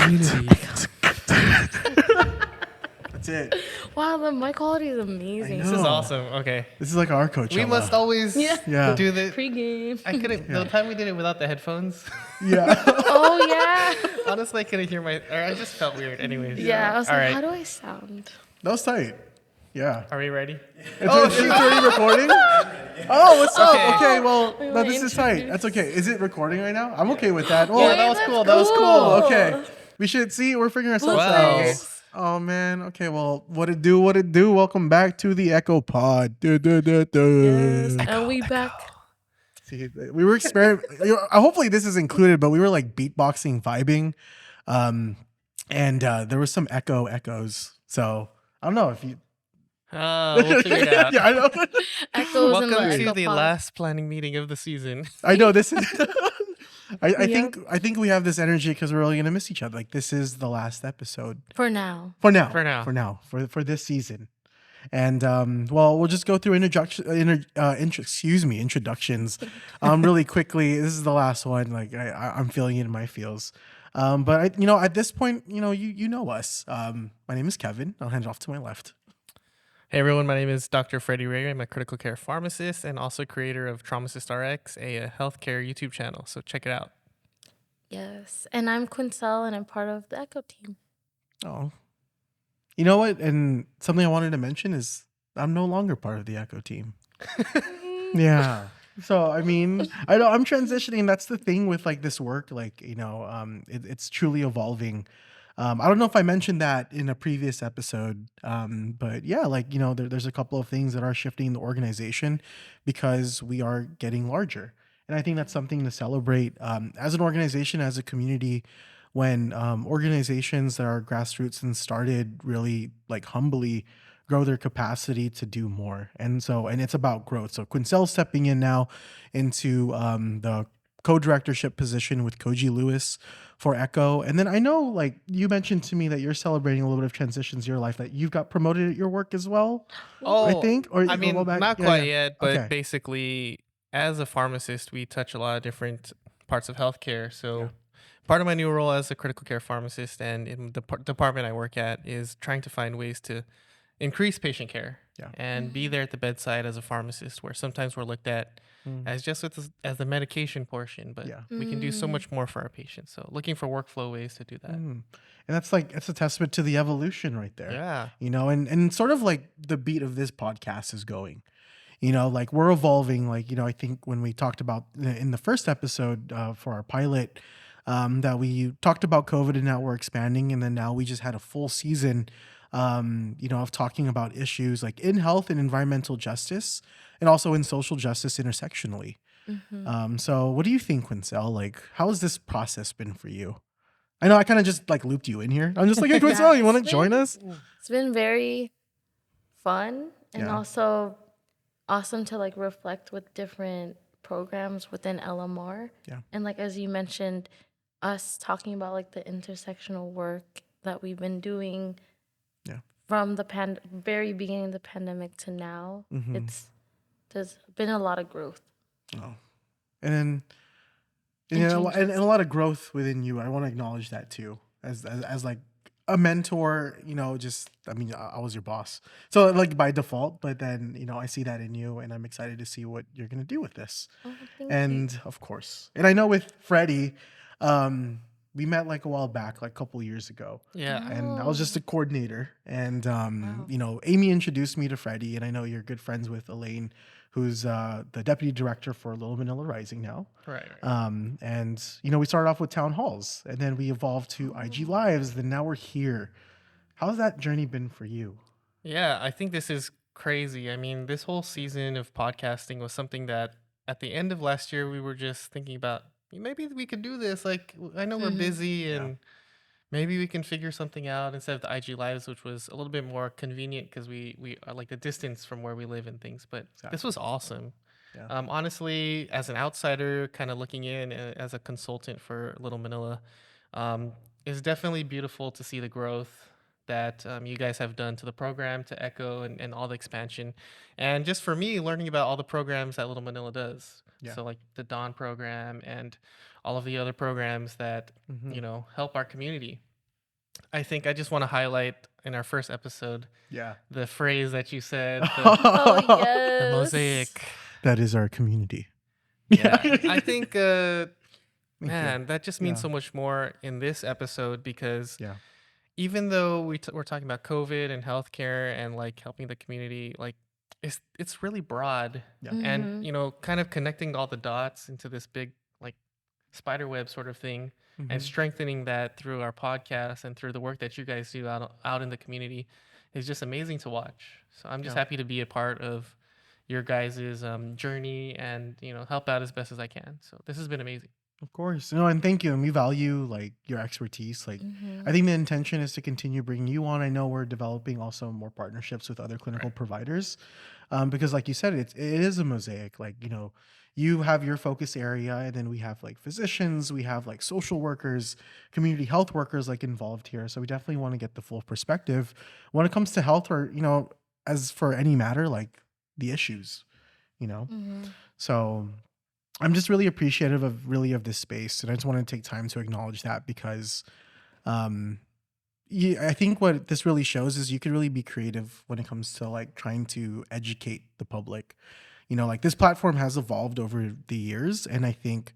community. That's it. Wow, the mic quality is I amazing. know. This is awesome. Okay. This is like our Coachella. We must always Yeah. do the. Pre-game. I couldn't. The time we did it without the headphones. Yeah. Oh yeah. Honestly, I couldn't hear my. Or I just felt weird. Anyways. Yeah. I was All like, right. how do I sound? That was tight. Yeah. Are we ready? It's already recording? Oh, what's up? Okay. Okay, well, We no, wanna this is tight. introduce- That's okay. Is it recording right now? I'm okay with that. Oh, Yeah, that was that's cool. That was cool. Okay. We should see. We're figuring ourselves Wow. out. Oh, man. Okay, well, what it do? What it do? Welcome back to the Echo Pod. Yes. And we back. See, we were experimenting. Hopefully, this is included, but we were like beatboxing, vibing. And there was some echoes. So I don't know if you. We'll figure it out. Yeah, I know. Echoes in Welcome the to echo the pod. last planning meeting of the season. I know this is. I Yep. think we have this energy because we're really gonna miss each other. Like this is the last episode For now. for now. For this season, and well, we'll just go through introductions, really quickly. This is the last one. Like I'm feeling it in my feels. But at this point, you know us. My name is Kevin. I'll hand it off to my left. Hey everyone, my name is Dr. Freddie Ray. I'm a critical care pharmacist and also creator of Traumacist RX, a healthcare YouTube channel. So check it out. Yes. And I'm Quincel and I'm part of the Echo team. Oh, you know what? And something I wanted to mention is I'm no longer part of the Echo team. Yeah. So I mean, I know I'm transitioning. That's the thing with like this work. Like it's truly evolving. I don't know if I mentioned that in a previous episode, but yeah, like there's a couple of things that are shifting in the organization because we are getting larger, and I think that's something to celebrate as an organization, as a community. When organizations that are grassroots and started really like humbly grow their capacity to do more. And it's about growth. So Quincel's stepping in now into the co-directorship position with Koji Lewis for Echo. And then I know like you mentioned to me that you're celebrating a little bit of transitions in your life, that you've got promoted at your work as well. I think, or I mean, go back- not yeah, quite yeah. yet, but Okay. basically, as a pharmacist, we touch a lot of different parts of healthcare. So part of my new role as a critical care pharmacist and in the department I work at is trying to find ways to increase patient care and be there at the bedside as a pharmacist, where sometimes we're looked at as just as the medication portion, but we can do so much more for our patients. So looking for workflow ways to do that. And that's a testament to the evolution right there. Yeah. And sort of like the beat of this podcast is going. Like we're evolving. Like, I think when we talked about in the first episode for our pilot, that we talked about COVID and now we're expanding. And then now we just had a full season, of talking about issues like in health and environmental justice and also in social justice intersectionally. So what do you think, Quincel? Like, how has this process been for you? I know I kind of just like looped you in here. I'm just like, hey, Quincel, you want to join us? It's been very fun and Yeah. also awesome to like reflect with different programs within LMR. Yeah. And like as you mentioned, us talking about like the intersectional work that we've been doing from the very beginning of the pandemic to now. There's been a lot of growth. Oh. And a lot of growth within you. I want to acknowledge that too, as like a mentor. I was your boss, so like by default. But then I see that in you, and I'm excited to see what you're gonna do with this. Oh, thank And you. of course, and I know with Freddie, we met like a while back, like a couple years ago. Yeah. And I was just a coordinator. And, Amy introduced me to Freddie. And I know you're good friends with Elaine, who's the deputy director for Little Manila Rising now. Right. And, we started off with town halls and then we evolved to IG Lives. Then now we're here. How's that journey been for you? Yeah, I think this is crazy. I mean, this whole season of podcasting was something that at the end of last year, we were just thinking about, maybe we could do this. Like, I know we're busy and maybe we can figure something out instead of the IG Lives, which was a little bit more convenient because we are like the distance from where we live and things. But this was awesome. Yeah. Honestly, as an outsider, kind of looking in as a consultant for Little Manila, it's definitely beautiful to see the growth that you guys have done to the program, to Echo, and all the expansion. And just for me, learning about all the programs that Little Manila does. Yeah. So like the Dawn program and all of the other programs that, help our community. I think I just want to highlight in our first episode Yeah. the phrase that you said, the Oh the yes. mosaic. That is our community. Yeah, I think Thank you. man, that just means Yeah. so much more in this episode because Yeah. even though we're talking about COVID and healthcare and like helping the community, like it's really broad, Yeah. and Mm-hmm. kind of connecting all the dots into this big like spider web sort of thing, and Mhm. strengthening that through our podcast and through the work that you guys do out in the community is just amazing to watch. So I'm just Yeah. happy to be a part of your guys' journey and help out as best as I can. So this has been amazing. Of course. No, and thank you. And we value like your expertise. Like Mm-hmm. I think the intention is to continue bringing you on. I know we're developing also more partnerships with other clinical Right. providers. Because like you said, it is a mosaic. Like, you have your focus area, and then we have like physicians, we have like social workers, community health workers like involved here. So we definitely want to get the full perspective when it comes to health, or, as for any matter, like the issues, you know? Mm-hmm. So I'm just really appreciative of this space, and I just want to take time to acknowledge that because, um, I think what this really shows is you could really be creative when it comes to like trying to educate the public. Like this platform has evolved over the years, and I think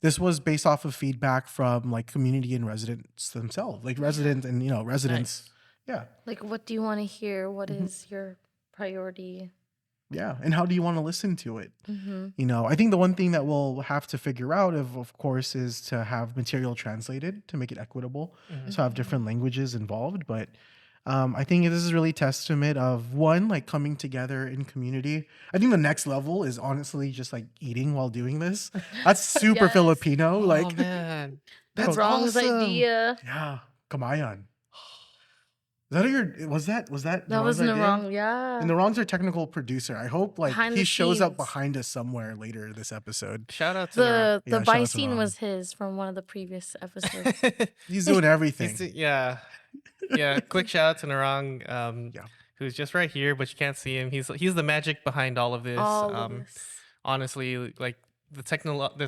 this was based off of feedback from like community and residents themselves, like residents and residents. Nice. Yeah, Like, what do you want to hear? What hmm is your priority? yeah, and how do you want to listen to it? Mm-hmm. I think the one thing that we'll have to figure out, of course, is to have material translated to make it equitable, Hmm. so have different languages involved. But I think this is really testament of one, like coming together in community. I think the next level is honestly just like eating while doing this. That's super Yes. Filipino. Oh Like, man, The that's wrong's awesome. idea. yeah, kamayan. Is that your? Was that That Naron's wasn't the idea? wrong. Yeah. And Naron's our technical producer. I hope like Behind he the shows up scenes. behind us somewhere later this episode. Shout out to The Yeah, shout buy out to scene Naron. was his from one of the previous episodes. Narang. He's doing everything. Yeah. Yeah, quick shout out to Narang, Yeah. who's just right here, but you can't see him. He's the magic behind all of this. All of this. Honestly, like the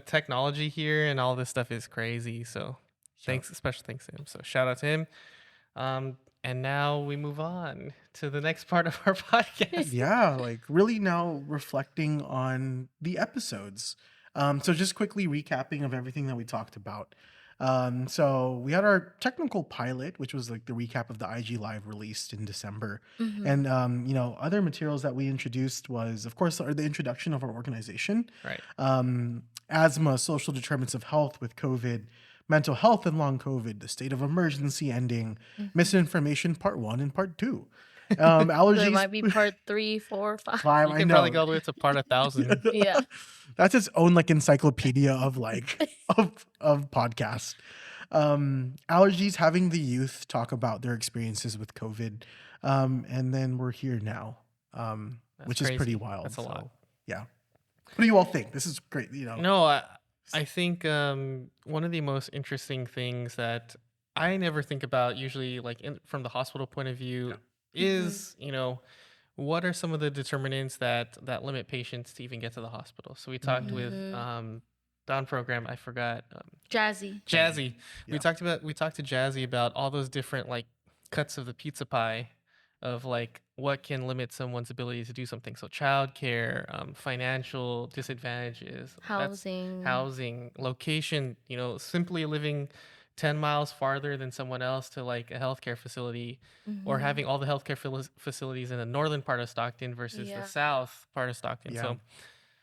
technology here and all this stuff is crazy. So special thanks to him. So shout out to him. And now we move on to the next part of our podcast. Yeah, like really now reflecting on the episodes. So just quickly recapping of everything that we talked about. So we had our technical pilot, which was like the recap of the IG Live released in December. Mm-hmm. And other materials that we introduced was, of course, the introduction of our organization. Right. Asthma, social determinants of health with COVID, mental health and long COVID, the state of emergency ending, misinformation part 1 and part 2. Allergies. There might be part 3, 4, 5. Five, You I can know. probably go all the way to part 1,000. Yeah. That's its own like encyclopedia of like of podcasts. Allergies, having the youth talk about their experiences with COVID. And then we're here now. Which is pretty crazy. wild. That's a lot. Yeah. What do you all think? This is great, No, I think one of the most interesting things that I never think about usually, like from the hospital point of view, is what are some of the determinants that limit patients to even get to the hospital. So we talked with Don program. I forgot Jazzy. Yeah. We talked to Jazzy about all those different like cuts of the pizza pie of like what can limit someone's ability to do something. So childcare, financial disadvantages, housing, location, simply living 10 miles farther than someone else to like a healthcare facility, or having all the healthcare facilities in the northern part of Stockton versus the south part of Stockton. Yeah. So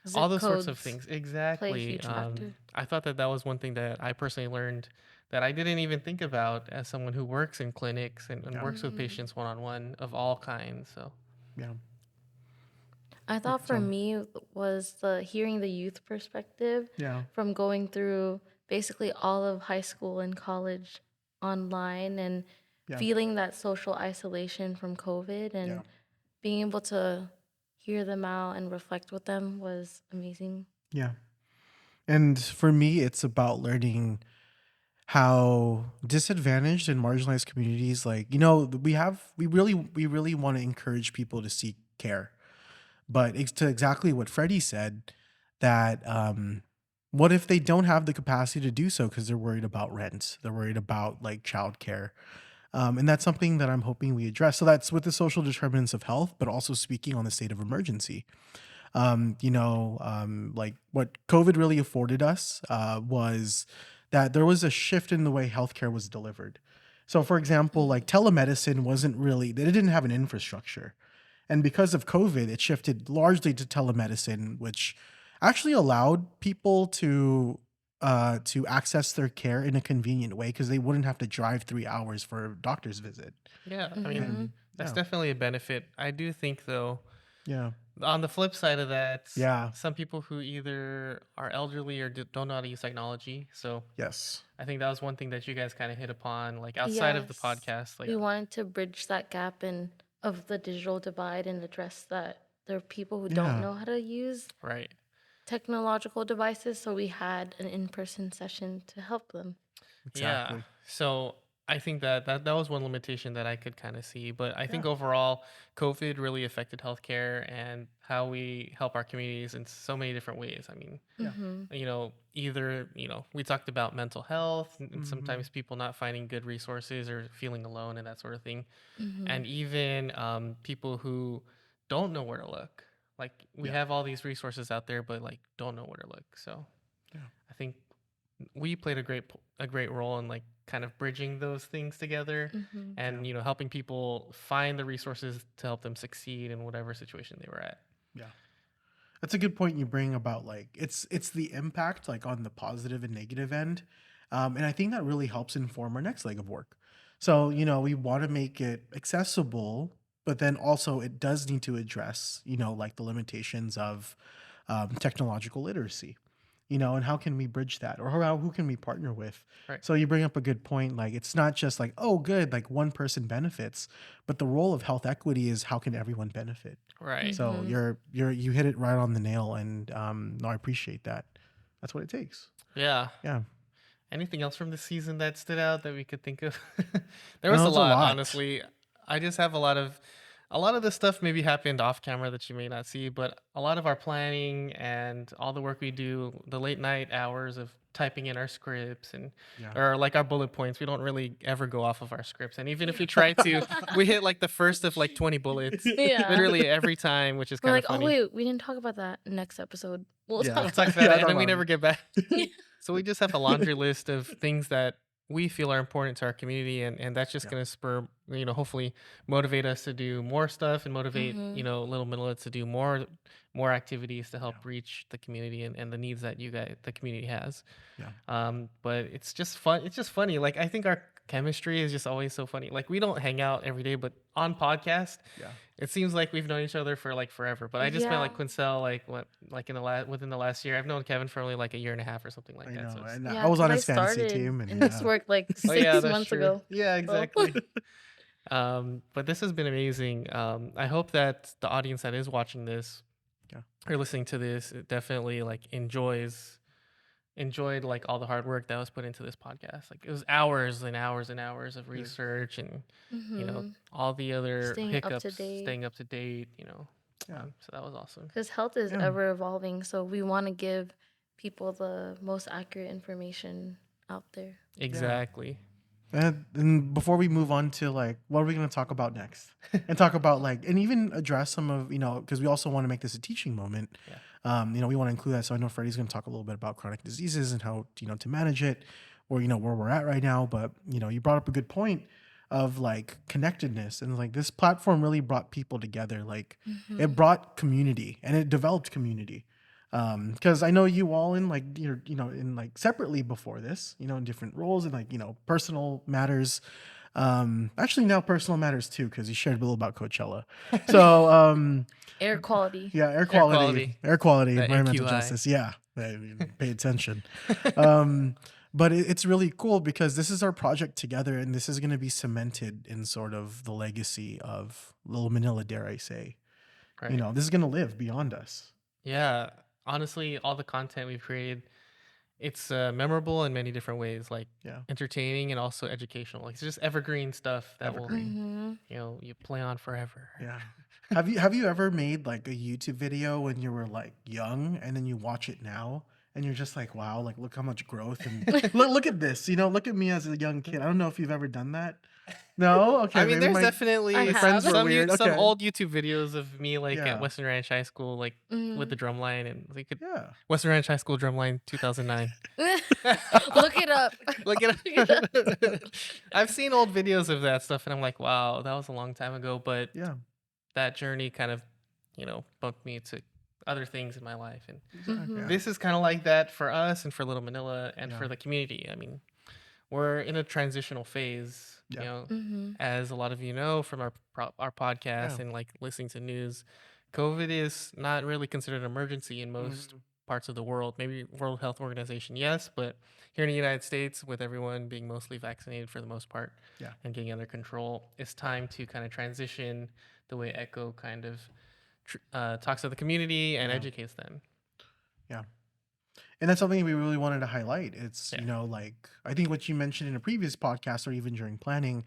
Zip all those sorts of codes things. play a Exactly. huge factor. I thought that was one thing that I personally learned that I didn't even think about as someone who works in clinics and works with patients one-on-one of all kinds. So Yeah. I thought for me was hearing the youth perspective Yeah. from going through basically all of high school and college online and feeling that social isolation from COVID and being able to hear them out and reflect with them was amazing. Yeah. And for me, it's about learning how disadvantaged and marginalized communities, like, we really want to encourage people to seek care. But it's to exactly what Freddie said, that what if they don't have the capacity to do so because they're worried about rent, they're worried about like childcare, And that's something that I'm hoping we address. So that's with the social determinants of health, but also speaking on the state of emergency. Like what COVID really afforded us was that there was a shift in the way healthcare was delivered. So, for example, like telemedicine wasn't really, they didn't have an infrastructure. And because of COVID, it shifted largely to telemedicine, which actually allowed people to access their care in a convenient way because they wouldn't have to drive 3 hours for a doctor's visit. Yeah, I mean, Mm-hmm. And that's yeah, definitely a benefit. I do think, though, yeah, on the flip side of that, yeah, some people who either are elderly or don't know how to use technology. So yes, I think that was one thing that you guys kind of hit upon, like outside of the Yes. podcast. Like, We wanted to bridge that gap in of the digital divide and address that there are people who don't yeah, know how to use right. technological devices, so we had an in-person session to help them. Yeah. exactly. So I think that was one limitation that I could kind of see. But I Yeah, think overall, COVID really affected healthcare and how we help our communities in so many different ways. I mean, yeah, Mm-hmm. either, we talked about mental health and hmm, sometimes people not finding good resources or feeling alone and that sort of thing. Mm-hmm. And even people who don't know where to look. Like we yeah, have all these resources out there, but like don't know where to look. So yeah, I think we played a great role in like kind of bridging those things together Mm-hmm. yeah, and helping people find the resources to help them succeed in whatever situation they were at. yeah. That's a good point you bring about like it's the impact like on the positive and negative end, and I think that really helps inform our next leg of work. So we want to make it accessible, but then also it does need to address like the limitations of technological literacy. And how can we bridge that, or who can we partner with? Right. So you bring up a good point. Like it's not just like, oh, good, like one person benefits, but the role of health equity is how can everyone benefit. Right. So Mm-hmm. you hit it right on the nail, and no, I appreciate that. That's what it takes. Yeah. Yeah, Anything else from the season that stood out that we could think of? There was no, a it's a lot, lot. honestly. I just have a lot of the stuff maybe happened off camera that you may not see, but a lot of our planning and all the work we do, the late night hours of typing in our scripts and Yeah, or like our bullet points, we don't really ever go off of our scripts. And even if we try to, we hit like the first of like 20 bullets Yeah. literally every time, which is We're kind of like, oh funny. wait, we didn't talk about that next episode. We'll yeah, We'll talk talk about about yeah. it and Talk then we about never get back. it. So we just have a laundry list of things that we feel are important to our community, and that's just yeah, going to spur, hopefully motivate us to do more stuff and motivate, Mm-hmm. Little Middlets to do more activities to yeah, help reach the community and the needs that the community has. yeah, But it's just fun. It's just funny. Like I think our chemistry is just always so funny. Like we don't hang out every day, but on podcast, yeah. it seems like we've known each other for like forever. But I just met Yeah. like Quincell like what like in the within the last year. I've known Kevin for only like a year and a half or something like I that. So know, it's and I Yeah, was on because I his fantasy started team, and in this yeah, work like oh yeah, six that's months true. ago. Yeah, So exactly. But this has been amazing. I hope that the audience that is watching this yeah, or listening to this definitely like enjoyed like all the hard work that was put into this podcast. Like it was hours and hours and hours of yeah, research and mm-hmm. all the other Staying up to hiccups, date. staying up to date. yeah, So that was awesome. Because health is yeah. ever evolving, so we want to give people the most accurate information out there. Yeah. Exactly. And before we move on to like what are we going to talk about next, and talk about like and even address some of because we also want to make this a teaching moment. Yeah. We want to include that. So I know Freddie's going to talk a little bit about chronic diseases and how to manage it, or where we're at right now. But you brought up a good point of like connectedness, and like this platform really brought people together. Like Mm-hmm. it brought community and it developed community. Because I know you all in like in like separately before this, in different roles and like personal matters. Actually now personal matters too, because you shared a little about Coachella. So Air quality. yeah, Air quality, air quality, the environmental AQI. justice. Yeah, I mean, pay attention. But it's really cool because this is our project together, and this is going to be cemented in sort of the legacy of Little Manila, dare I say. Right. This is going to live beyond us. Yeah. Honestly, all the content we've created, it's memorable in many different ways, like Yeah, entertaining and also educational. Like it's just evergreen stuff that will, evergreen. Mm-hmm. you play on forever. Yeah. Have you ever made like a YouTube video when you were like young and then you watch it now and you're just like, wow, like look how much growth and look at this. Look at me as a young kid. I don't know if you've ever done that. No, okay. I mean, Maybe there's my definitely friends were weird. some Okay, old YouTube videos of me like at yeah, Western Ranch High School, like with Mm. the drum line, and like yeah. Western Ranch High School drum line 2009. Look it up. Look at Look it up. it. I've seen old videos of that stuff, and I'm like, wow, that was a long time ago. But Yeah, that journey kind of, bumped me to other things in my life, and exactly. Mhm. this is kind of like that for us and for Little Manila and Yeah. for the community. I mean, we're in a transitional phase, Yeah. Mhm. as a lot of you know from our podcast Yeah. and like listening to news. COVID is not really considered an emergency in most Mhm. parts of the world. Maybe World Health Organization, yes, but here in the United States, with everyone being mostly vaccinated for the most part, Yeah. and getting under control, it's time to kind of transition the way Echo kind of talks to the community and Yeah. educates them. Yeah. And that's something we really wanted to highlight. It's, Yeah. like I think what you mentioned in a previous podcast or even during planning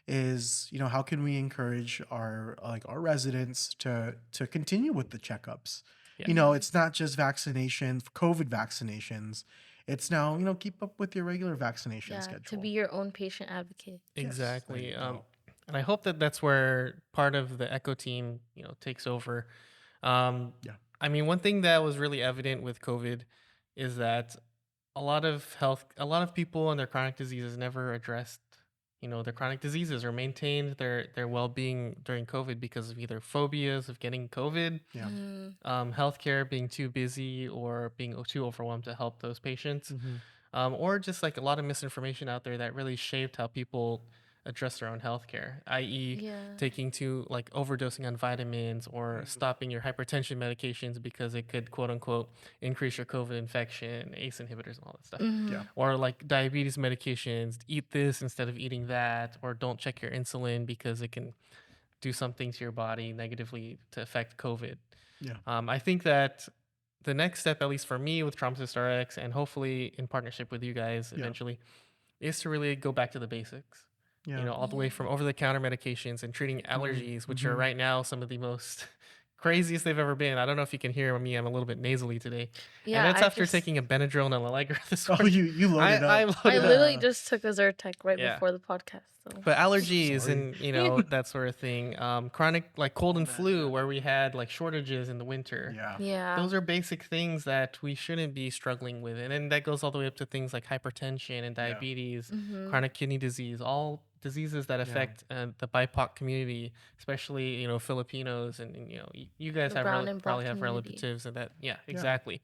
is, how can we encourage our residents to continue with the checkups? Yeah. It's not just vaccination, COVID vaccinations. It's now, keep up with your regular vaccination Yeah, to schedule. be your own patient advocate. Yes, there Exactly. you go. And I hope that that's where part of the Echo team, takes over. Yeah. I mean, one thing that was really evident with COVID is that a lot of people and their chronic diseases never addressed, their chronic diseases or maintained their well-being during COVID because of either phobias of getting COVID, Yeah. Mm. healthcare being too busy or being too overwhelmed to help those patients, Mhm. or just like a lot of misinformation out there that really shaped how people address their own healthcare, i.e., Yeah. taking too like overdosing on vitamins or stopping your hypertension medications because it could quote unquote increase your COVID infection, ACE inhibitors, and all that stuff. Mhm. Yeah. Or like diabetes medications, eat this instead of eating that, or don't check your insulin because it can do something to your body negatively to affect COVID. Yeah. I think that the next step, at least for me with Traumacist RX, and hopefully in partnership with you guys Yeah. eventually, is to really go back to the basics. Yeah. All the way from over-the-counter medications and treating allergies, which are Mhm. right now some of the most craziest they've ever been. I don't know if you can hear me; I'm a little bit nasally today, Yeah, and that's I after just taking a Benadryl and a Allegra this Oh, morning. you loaded I up. I loaded up. literally Yeah. just took a Zyrtec right Yeah. before the podcast. So But allergies Sorry. and that sort of thing, chronic like cold and flu, where we had like shortages in the winter. Yeah. yeah. Those are basic things that we shouldn't be struggling with. And then that goes all the way up to things like hypertension and diabetes, Mhm. chronic kidney disease, all diseases that affect the BIPOC community, especially, Filipinos. And, you guys The have brown and black probably have community. relatives and that. Yeah, exactly.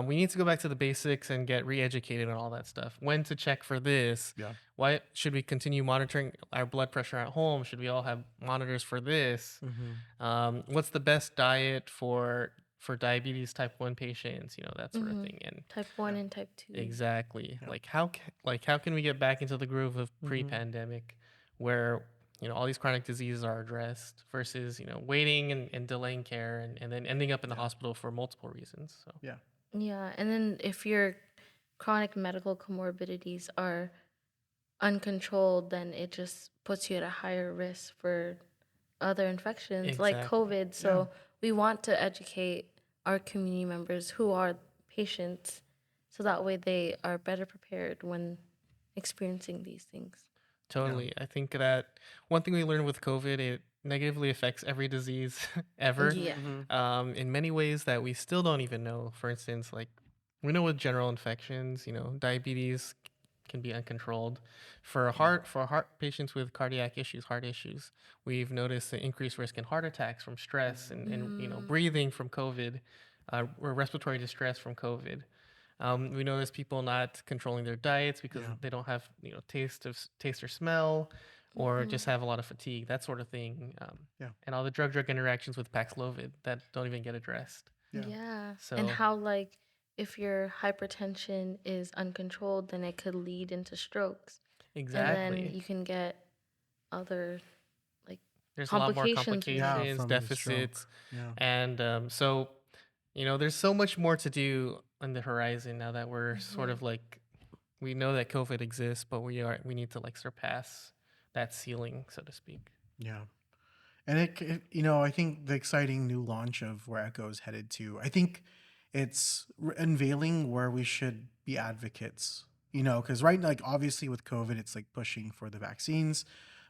We need to go back to the basics and get re-educated on all that stuff. When to check for this? Yeah. Why should we continue monitoring our blood pressure at home? Should we all have monitors for this? Mhm. What's the best diet for diabetes type 1 patients? That sort of Mhm. thing. And Type 1 and type 2. exactly, Yeah. like how can we get back into the groove of pre-pandemic, where all these chronic diseases are addressed versus waiting and delaying care and then ending up in the hospital for multiple reasons. So Yeah. Yeah, and then if your chronic medical comorbidities are uncontrolled, then it just puts you at a higher risk for other infections like exactly. COVID. So we want to educate our community members who are patients so that way they are better prepared when experiencing these things. Totally. I think that one thing we learned with COVID, it negatively affects every disease ever. Yeah. In many ways that we still don't even know. For instance, like we know with general infections, diabetes can be uncontrolled. For heart patients with cardiac issues, heart issues, we've noticed an increased risk in heart attacks from stress and breathing from COVID, or respiratory distress from COVID. We notice people not controlling their diets because they don't have taste or smell, or just have a lot of fatigue, that sort of thing. And all the drug interactions with Paxlovid that don't even get addressed. Yeah. So And how like if your hypertension is uncontrolled, then it could lead into strokes. And then exactly, you can get other like there's a lot more complications with it. complications, from the stroke. deficits, Yeah. and so there's so much more to do on the horizon now that we're sort of like we know that COVID exists, but we need to like surpass that ceiling, so to speak. Yeah. And I think the exciting new launch of where Echo is headed to, I think it's unveiling where we should be advocates. Because right now, like obviously with COVID, it's like pushing for the vaccines,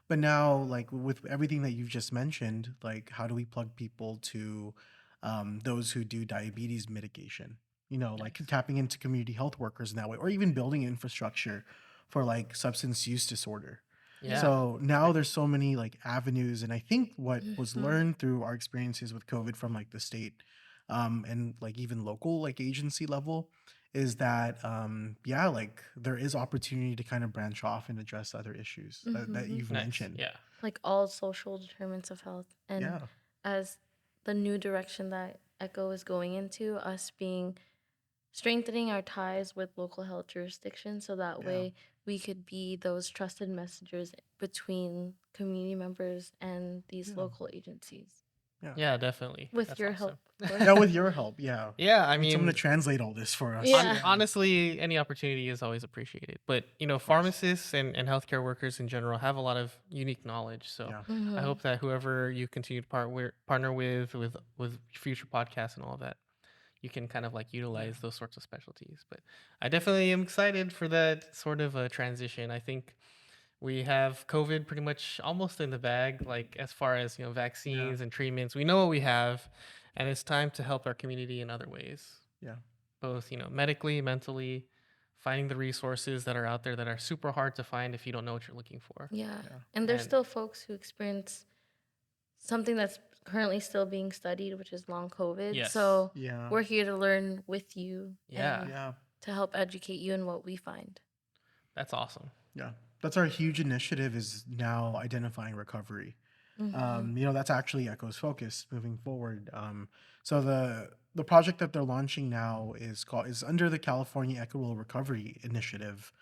but now like with everything that you've just mentioned, like how do we plug people to those who do diabetes mitigation? Like Nice. tapping into community health workers in that way, or even building infrastructure for like substance use disorder. Yeah. So now there's so many like avenues, and I think what was Mhm. learned through our experiences with COVID from like the state, and like even local like agency level, is that yeah, like there is opportunity to kind of branch off and address other issues that Mhm. you've Nice. mentioned. Yeah. Like all social determinants of health. And Yeah, as the new direction that Echo is going into, us being strengthening our ties with local health jurisdictions so that yeah, way we could be those trusted messengers between community members and these yeah, local agencies. yeah. Yeah, definitely. With That's your awesome. help, of Yeah, course. with your help, yeah. Yeah, I We need someone to mean, translate all this for us. Yeah. Yeah, honestly, any opportunity is always appreciated. But, of course. pharmacists and healthcare workers in general have a lot of unique knowledge. So Yeah, I Hmm. hope that whoever you continue to partner with future podcasts and all of that, you can kind of like yeah, utilize those sorts of specialties. But I definitely am excited for that sort of a transition. I think we have COVID pretty much almost in the bag, like as far as yeah, vaccines and treatments. We know what we have, and it's time to help our community in other ways, yeah, both medically, mentally, finding the resources that are out there that are super hard to find if you don't know what you're looking for. Yeah. yeah, And there's And still folks who experience something that's currently still being studied, which is long COVID. yes, So yeah, we're here to learn with you yeah, and yeah. to help educate you in what we find. that's awesome. Yeah, that's our huge initiative is now identifying recovery. Hmm. That's actually Echo's focus moving forward. So the project that they're launching now is under the California Equitable Recovery Initiative,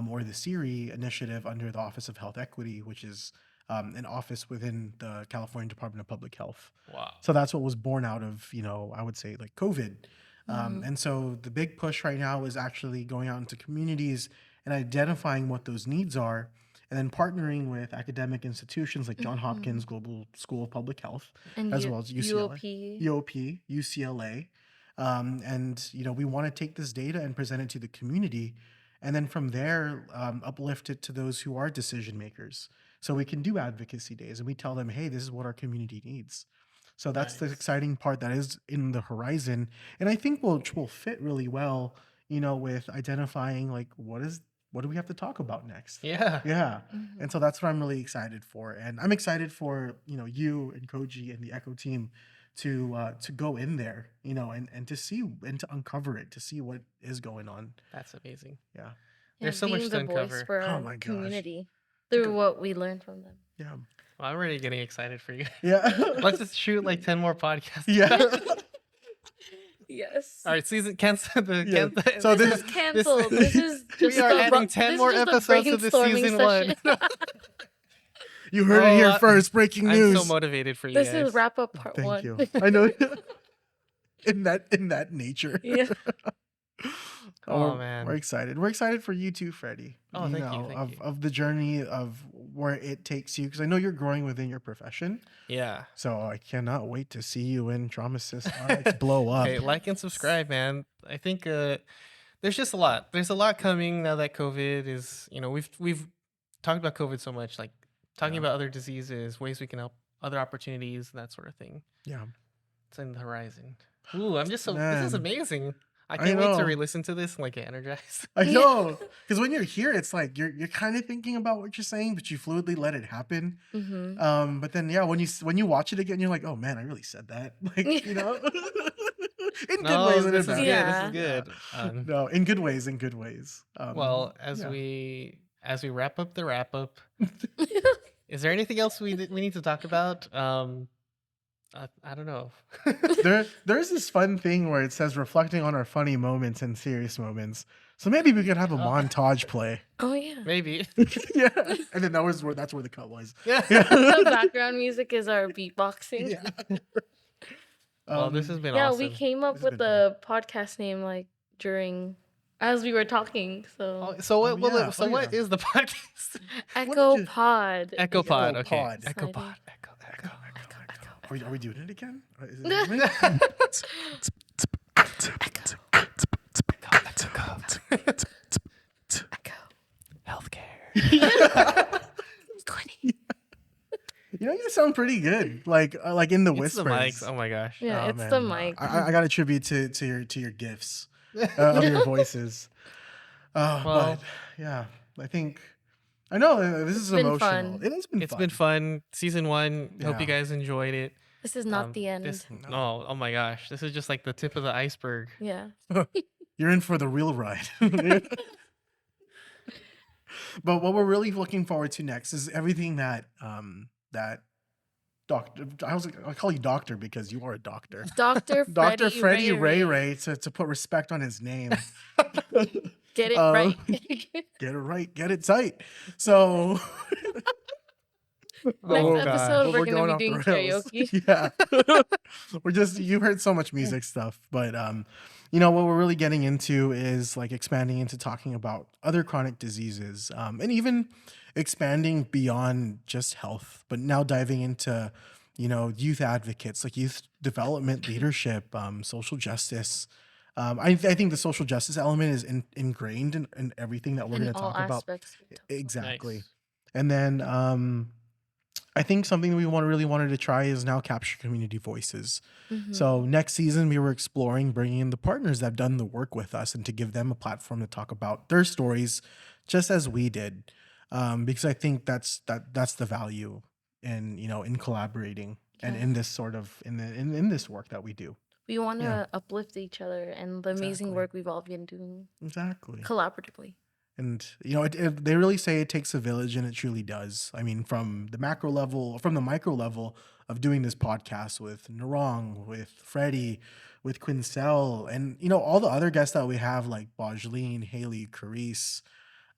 or the CERI initiative under the Office of Health Equity, which is an office within the California Department of Public Health. Wow. So that's what was born out of, I would say like COVID. Hmm. And so the big push right now is actually going out into communities and identifying what those needs are, and then partnering with academic institutions like John Hmm. Hopkins Global School of Public Health, And as well as UCLA, UOP. UOP, UCLA. And, we want to take this data and present it to the community. And then from there, uplift it to those who are decision makers. So we can do advocacy days and we tell them, hey, this is what our community needs. So that's the Nice. exciting part that is in the horizon. And I think will fit really well, with identifying like what do we have to talk about next? Yeah. Yeah. Hmm. And so that's what I'm really excited for. And I'm excited for, you and Koji and the Echo team to go in there, and to see and to uncover it, to see what is going on. That's amazing. Yeah. Yeah, There's so much being to the voice uncover. for Oh our my gosh. community It's like through what we learned from them. yeah. Well, I'm already getting excited for you. Yeah. Let's just shoot like 10 more podcasts. Yeah. Yes. All right, season cancel the Yeah. cancel. So This this is canceled. This is just we are the adding 10 this more is just a episodes to this brainstorming season one. session. you heard it here Oh, first. Breaking I'm news. so motivated for you This guys. is wrap up part Thank one. you. I know. in that nature. Yeah. Oh, we're, man. we're excited. We're excited for you too, Freddie. Oh, thank you, thank of you. of the journey of where it takes you, because I know you're growing within your profession. Yeah. So I cannot wait to see you in Trauma Assist RX blow up. Hey, like and subscribe, man. I think there's just a lot. There's a lot coming now that COVID is, we've talked about COVID so much, like talking Yeah. about other diseases, ways we can help, other opportunities, that sort of thing. Yeah. It's in the horizon. Ooh, I'm just so this is Man. amazing. I I can't wait to know. re-listen to this and like get energized. I Yeah. know, because when you're here, it's like you're kind of thinking about what you're saying, but you fluidly let it happen. Mm-hmm. But then when you watch it again, you're like, oh man, I really said that. Like, in good No, ways and in this is bad good. ways. This is Yeah. good. No, in good ways, in good ways. Well, as yeah. we wrap up the wrap up, is there anything else we need to talk about? I don't know. There's this fun thing where it says reflecting on our funny moments and serious moments. So maybe we could have a montage play. Oh yeah. Maybe. Yeah. And then that's where the cut was. Yeah. The background music is our beatboxing. Yeah. Well, this has been Yeah, awesome. we came up This has with been the podcast name like as we were talking. So So what? Oh, yeah. So Oh, what yeah. is the podcast? Echo did you- Pod. Echo Pod. Echo Okay. Pod. Echo Exciting. Pod. Echo. Are we doing it again? Is it- Healthcare. You know, you sound pretty good, like in the It's whispers. the mics. Oh my gosh. Yeah, Oh, it's man, the no. mic. I got to attribute to your gifts of your voices. But Well, yeah, I think I know this is been emotional. fun. It has been it's fun. been fun. Season 1. Hope you Yeah. guys enjoyed it. This is not the end. This No. oh my gosh. This is just like the tip of the iceberg. Yeah. You're in for the real ride. But what we're really looking forward to next is everything that doctor. I call you doctor because you are a doctor. Dr. Dr. Freddie Freddie Ray. Ray to put respect on his name. Get it Um, right. Get it right, get it tight. So Next Oh, episode, gosh. we're going to be doing karaoke. Yeah. You heard so much music stuff, but you know what we're really getting into is like expanding into talking about other chronic diseases, and even expanding beyond just health, but now diving into, you know, youth advocates, like youth development, leadership, social justice. I think the social justice element is ingrained in everything that we're In going to all talk about. aspects. we talk about. Exactly. Nice. And then I think something that we really wanted to try is now capture community voices. Mhm. So next season we were exploring bringing in the partners that have done the work with us and to give them a platform to talk about their stories, just as we did, because I think that's the value in, you know, in collaborating and Yeah. in this sort of in this work that we do. We want to Yeah. uplift each other and the amazing Exactly. work we've all been doing Exactly. collaboratively. And you know, they really say it takes a village, and it truly does. I mean, from the macro level, from the micro level of doing this podcast with Narong, with Freddie, with Quincell, and you know, all the other guests that we have, like Bajleen, Haley, Carice,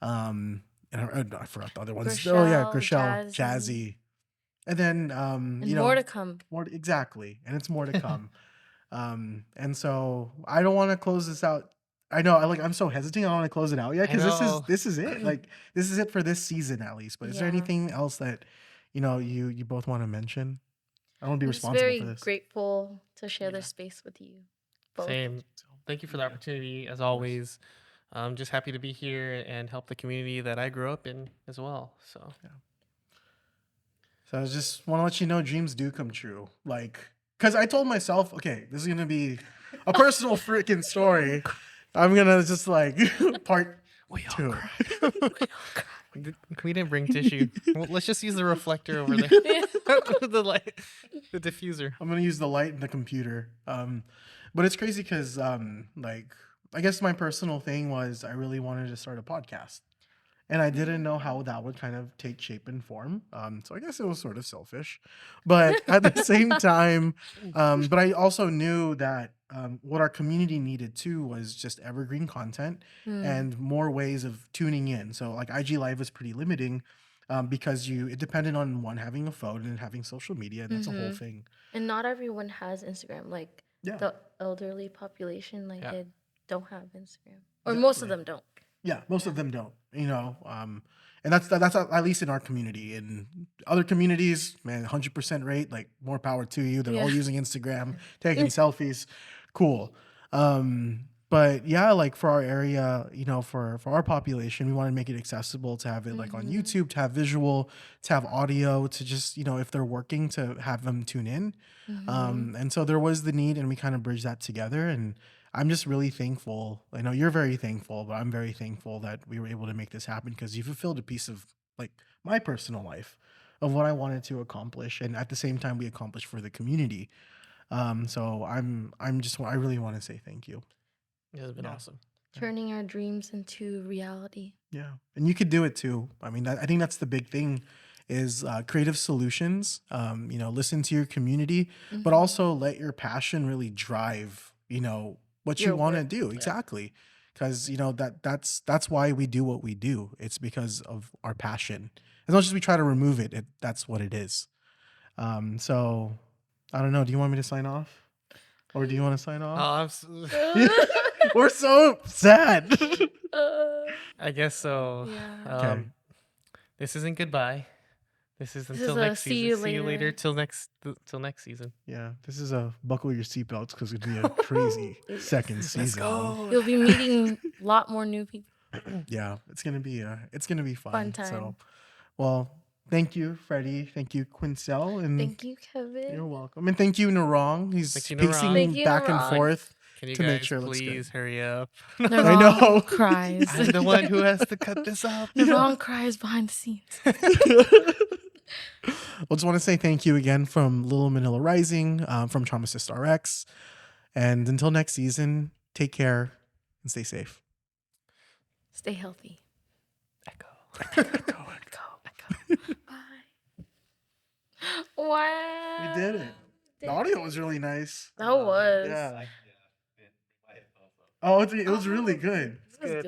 and I forgot the other ones. Oh yeah, Grishelle, Grishelle, Jazzy, and then and you more know, to come. exactly, and it's more to come. And so I don't want to close this out. I know, I'm so hesitant. I don't want to close it out yet I because know. this is it. Like this is it for this season at least. But is there Yeah. anything else that you know you both want to mention? I don't want to be I'm just responsible very for this. grateful to share Yeah. this space with you both. Same. Thank you for the Yeah. opportunity as always. I'm just happy to be here and help the community that I grew up in as well. So So I just want to let you know, dreams do come true. Like, because I told myself, okay, this is gonna be a personal freaking story. I'm gonna just like part we all two. cried. We didn't bring tissue. Well, let's just use the reflector over there. The light, the diffuser. I'm gonna use the light in the computer. But it's crazy because like I guess my personal thing was I really wanted to start a podcast. And I didn't know how that would kind of take shape and form. So I guess it was sort of selfish. But at the same time, but I also knew that what our community needed too was just evergreen content and more ways of tuning in. So like IG Live was pretty limiting because it depended on one having a phone and having social media, and that's a whole thing. And not everyone has Instagram. Like Yeah. the elderly population, like Yeah. they don't have Instagram, or most of Exactly. them don't. Yeah, most of them don't, you know, and that's at least in our community. In other communities, man, 100% rate, like more power to you. They're all Yeah. using Instagram, taking selfies, cool. But yeah, like for our area, you know, for our population, we want to make it accessible to have it like on YouTube, to have visual, to have audio, to just, you know, if they're working, to have them tune in. And so there was the need, and we kind of bridged that together. And I'm just really thankful. I know you're very thankful, but I'm very thankful that we were able to make this happen because you fulfilled a piece of like my personal life of what I wanted to accomplish, and at the same time we accomplished for the community. So I really want to say thank you. It has been Yeah. awesome. Turning our dreams into reality. Yeah, and you could do it too. I mean, I think that's the big thing is creative solutions. You know, listen to your community, but also let your passion really drive, you know, what you Your want to work. do. Exactly. Because, you know, that's why we do what we do. It's because of our passion. As much as we try to remove it, that's what it is. So I don't know. Do you want me to sign off? Or do you want to sign Oh, off? I'm We're so sad. Uh, I guess so. Yeah. Okay. This isn't goodbye. This is This until is a next see season. you See you later later. till next season. Yeah, this is a buckle your seatbelts because it's gonna be a crazy second season. Let's go. You'll be meeting a lot more new people. Yeah, it's gonna be fun. Fun time. So, well, thank you, Freddie. Thank you, Quincell, and Thank you, Kevin. you're welcome. And thank you, Narong. He's Thank you, pacing Narong. Thank you, back and Narong. forth Can you to guys make sure it looks please good. hurry up? The I know. wrong cries. I'm the one who has to cut this up. The wrong cries behind the scenes. I just want to say thank you again from Little Manila Rising, from Trauma Assist RX. And until next season, take care and stay safe. Stay healthy. Echo. Echo. Bye. Wow. We did it. The audio was really nice. That was. Yeah. Oh, it was really good. It was good.